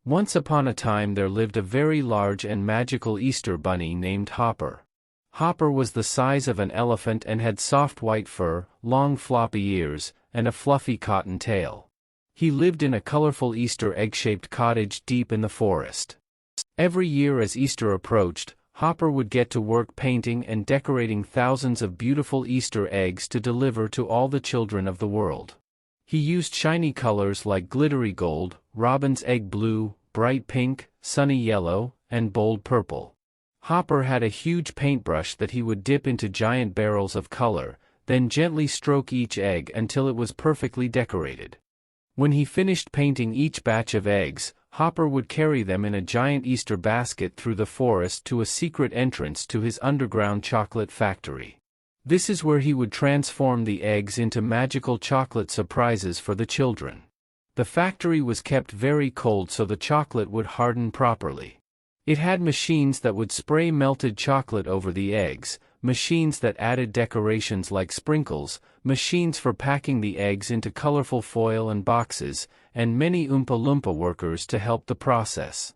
Once upon a time there lived a very large and magical Easter bunny named Hopper. Hopper was the size of an elephant and had soft white fur, long floppy ears, and a fluffy cotton tail. He lived in a colorful Easter egg-shaped cottage deep in the forest. Every year as Easter approached, Hopper would get to work painting and decorating thousands of beautiful Easter eggs to deliver to all the children of the world. He used shiny colors like glittery gold, robin's egg blue, bright pink, sunny yellow, and bold purple. Hopper had a huge paintbrush that he would dip into giant barrels of color, then gently stroke each egg until it was perfectly decorated. When he finished painting each batch of eggs, Hopper would carry them in a giant Easter basket through the forest to a secret entrance to his underground chocolate factory. This is where he would transform the eggs into magical chocolate surprises for the children. The factory was kept very cold so the chocolate would harden properly. It had machines that would spray melted chocolate over the eggs, machines that added decorations like sprinkles, machines for packing the eggs into colorful foil and boxes, and many Oompa Loompa workers to help the process.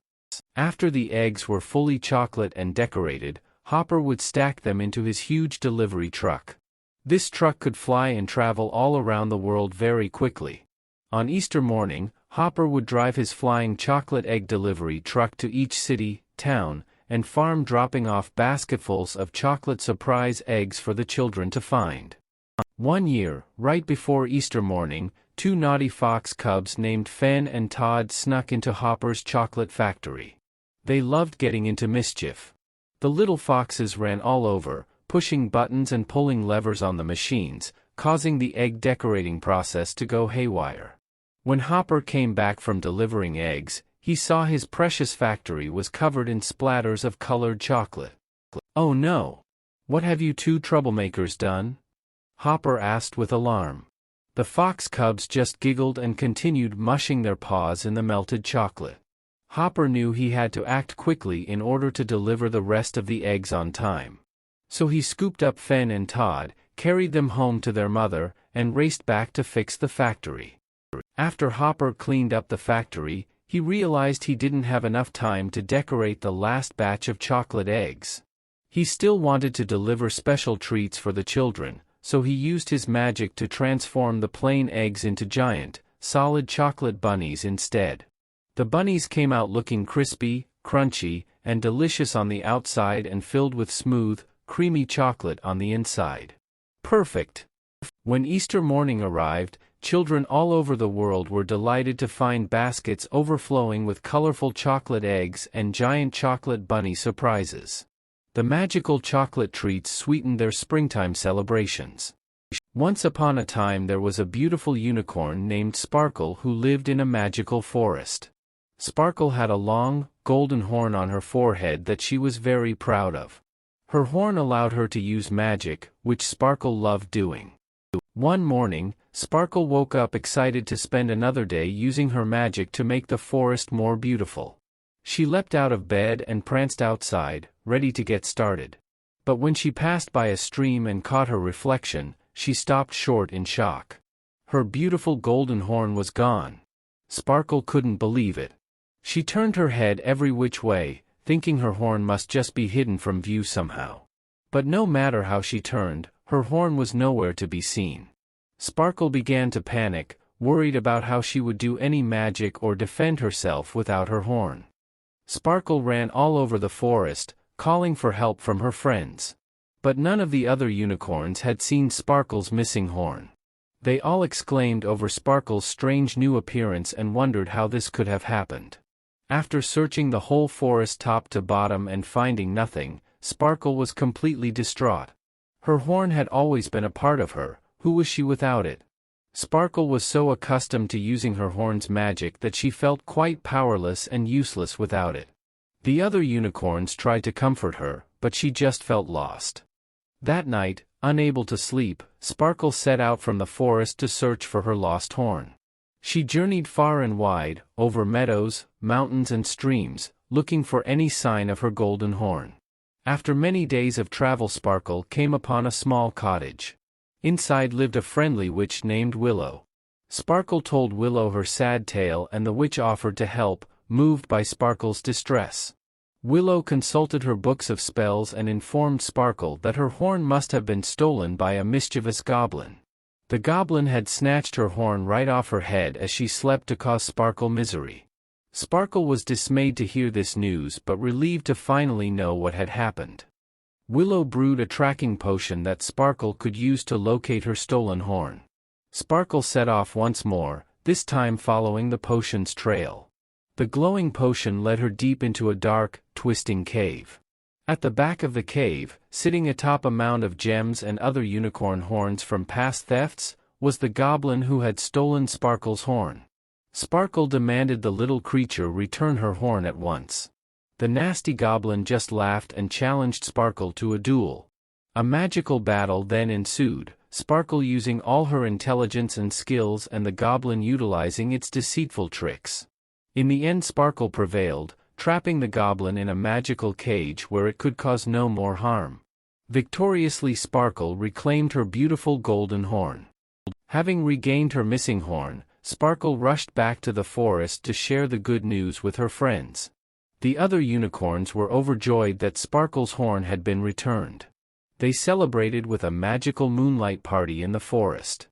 After the eggs were fully chocolate and decorated, Hopper would stack them into his huge delivery truck. This truck could fly and travel all around the world very quickly. On Easter morning, Hopper would drive his flying chocolate egg delivery truck to each city, town, and farm, dropping off basketfuls of chocolate surprise eggs for the children to find. One year, right before Easter morning, two naughty fox cubs named Fen and Todd snuck into Hopper's chocolate factory. They loved getting into mischief. The little foxes ran all over, pushing buttons and pulling levers on the machines, causing the egg decorating process to go haywire. When Hopper came back from delivering eggs, he saw his precious factory was covered in splatters of colored chocolate. "Oh no! What have you two troublemakers done?" Hopper asked with alarm. The fox cubs just giggled and continued mushing their paws in the melted chocolate. Hopper knew he had to act quickly in order to deliver the rest of the eggs on time. So he scooped up Fen and Todd, carried them home to their mother, and raced back to fix the factory. After Hopper cleaned up the factory, he realized he didn't have enough time to decorate the last batch of chocolate eggs. He still wanted to deliver special treats for the children, so he used his magic to transform the plain eggs into giant, solid chocolate bunnies instead. The bunnies came out looking crispy, crunchy, and delicious on the outside and filled with smooth, creamy chocolate on the inside. Perfect! When Easter morning arrived, children all over the world were delighted to find baskets overflowing with colorful chocolate eggs and giant chocolate bunny surprises. The magical chocolate treats sweetened their springtime celebrations. Once upon a time there was a beautiful unicorn named Sparkle who lived in a magical forest. Sparkle had a long, golden horn on her forehead that she was very proud of. Her horn allowed her to use magic, which Sparkle loved doing. One morning, Sparkle woke up excited to spend another day using her magic to make the forest more beautiful. She leapt out of bed and pranced outside, ready to get started. But when she passed by a stream and caught her reflection, she stopped short in shock. Her beautiful golden horn was gone. Sparkle couldn't believe it. She turned her head every which way, thinking her horn must just be hidden from view somehow. But no matter how she turned, her horn was nowhere to be seen. Sparkle began to panic, worried about how she would do any magic or defend herself without her horn. Sparkle ran all over the forest, calling for help from her friends. But none of the other unicorns had seen Sparkle's missing horn. They all exclaimed over Sparkle's strange new appearance and wondered how this could have happened. After searching the whole forest top to bottom and finding nothing, Sparkle was completely distraught. Her horn had always been a part of her. Who was she without it? Sparkle was so accustomed to using her horn's magic that she felt quite powerless and useless without it. The other unicorns tried to comfort her, but she just felt lost. That night, unable to sleep, Sparkle set out from the forest to search for her lost horn. She journeyed far and wide, over meadows, mountains and streams, looking for any sign of her golden horn. After many days of travel, Sparkle came upon a small cottage. Inside lived a friendly witch named Willow. Sparkle told Willow her sad tale and the witch offered to help, moved by Sparkle's distress. Willow consulted her books of spells and informed Sparkle that her horn must have been stolen by a mischievous goblin. The goblin had snatched her horn right off her head as she slept to cause Sparkle misery. Sparkle was dismayed to hear this news but relieved to finally know what had happened. Willow brewed a tracking potion that Sparkle could use to locate her stolen horn. Sparkle set off once more, this time following the potion's trail. The glowing potion led her deep into a dark, twisting cave. At the back of the cave, sitting atop a mound of gems and other unicorn horns from past thefts, was the goblin who had stolen Sparkle's horn. Sparkle demanded the little creature return her horn at once. The nasty goblin just laughed and challenged Sparkle to a duel. A magical battle then ensued, Sparkle using all her intelligence and skills and the goblin utilizing its deceitful tricks. In the end Sparkle prevailed, trapping the goblin in a magical cage where it could cause no more harm. Victoriously Sparkle reclaimed her beautiful golden horn. Having regained her missing horn, Sparkle rushed back to the forest to share the good news with her friends. The other unicorns were overjoyed that Sparkle's horn had been returned. They celebrated with a magical moonlight party in the forest.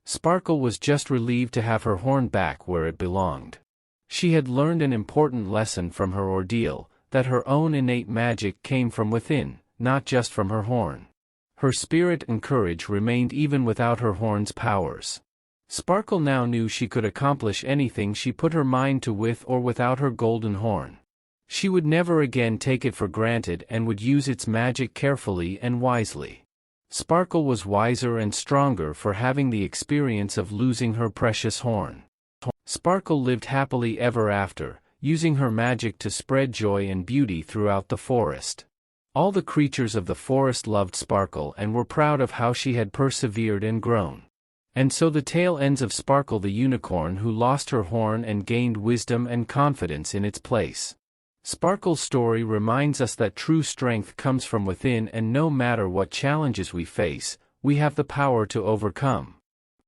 Sparkle was just relieved to have her horn back where it belonged. She had learned an important lesson from her ordeal, that her own innate magic came from within, not just from her horn. Her spirit and courage remained even without her horn's powers. Sparkle now knew she could accomplish anything she put her mind to with or without her golden horn. She would never again take it for granted and would use its magic carefully and wisely. Sparkle was wiser and stronger for having the experience of losing her precious horn. Sparkle lived happily ever after, using her magic to spread joy and beauty throughout the forest. All the creatures of the forest loved Sparkle and were proud of how she had persevered and grown. And so the tale ends of Sparkle the unicorn who lost her horn and gained wisdom and confidence in its place. Sparkle's story reminds us that true strength comes from within, and no matter what challenges we face, we have the power to overcome.